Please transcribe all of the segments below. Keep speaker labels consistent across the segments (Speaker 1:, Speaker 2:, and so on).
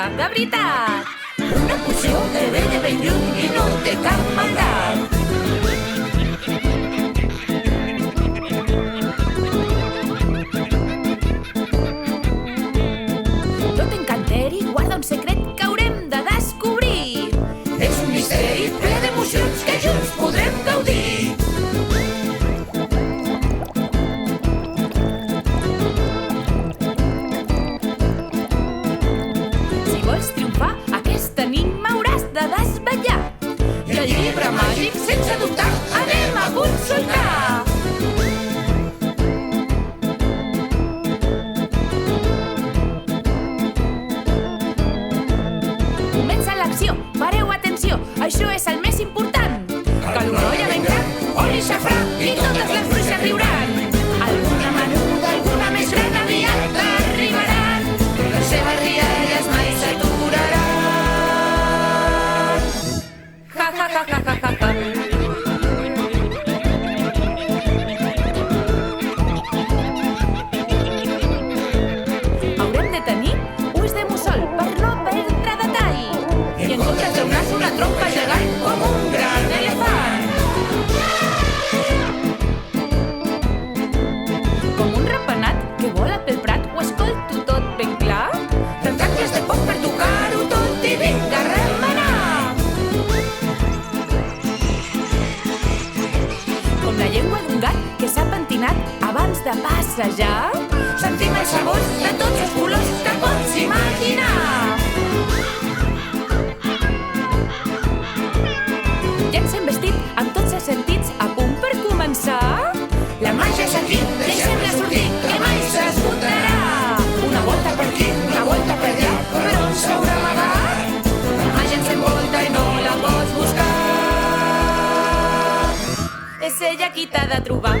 Speaker 1: màgia, de veritat.
Speaker 2: Una poció que ve de ben lluny i no té cap maldat.
Speaker 1: Tot encanteri guarda un secret que haurem de descobrir.
Speaker 2: És un misteri ple d'emocions que junts podrem gaudir.
Speaker 1: Si vols triomfar, aquest enigma hauràs de desvetllar.
Speaker 2: I el llibre màgic, sense dubtar, anem a consultar.
Speaker 1: Comença l'acció, pareu atenció, això és el més important.
Speaker 2: Cal una olla ben gran, oli, xafrà i totes les bruixes riuran. Alguna menuda, alguna més gran, aviat arribaran. Les seves rialles mai s'aturaran.
Speaker 1: Ja, ja, ja, ja, ja, ja, ja. Haurem de tenir ulls de mussol per no perdre detall.
Speaker 2: I en comptes d'un nas, una trompa gegant com un gran elefant.
Speaker 1: Com un ratpenat que vola pel prat, ho escolto tot ben clar.
Speaker 2: Tentacles de foc per tocar-ho tot i vinga a remenar.
Speaker 1: Com la llengua d'un gat que s'ha pentinat abans de passejar.
Speaker 2: Sentim els sabors de tots els colors que pots imaginar.
Speaker 1: Ja ens hem vestit amb tots els sentits a punt per començar.
Speaker 2: La màgia és aquí, deixem-la sortir, que mai s'esgotarà. Una volta per aquí, una volta per allà, però on s'haurà amagat? La màgia ens envolta i no la pots buscar.
Speaker 1: És ella qui t'ha de trobar.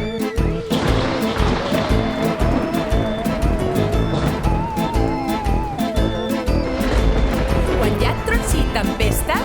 Speaker 1: Quan hi ha trons i tempesta,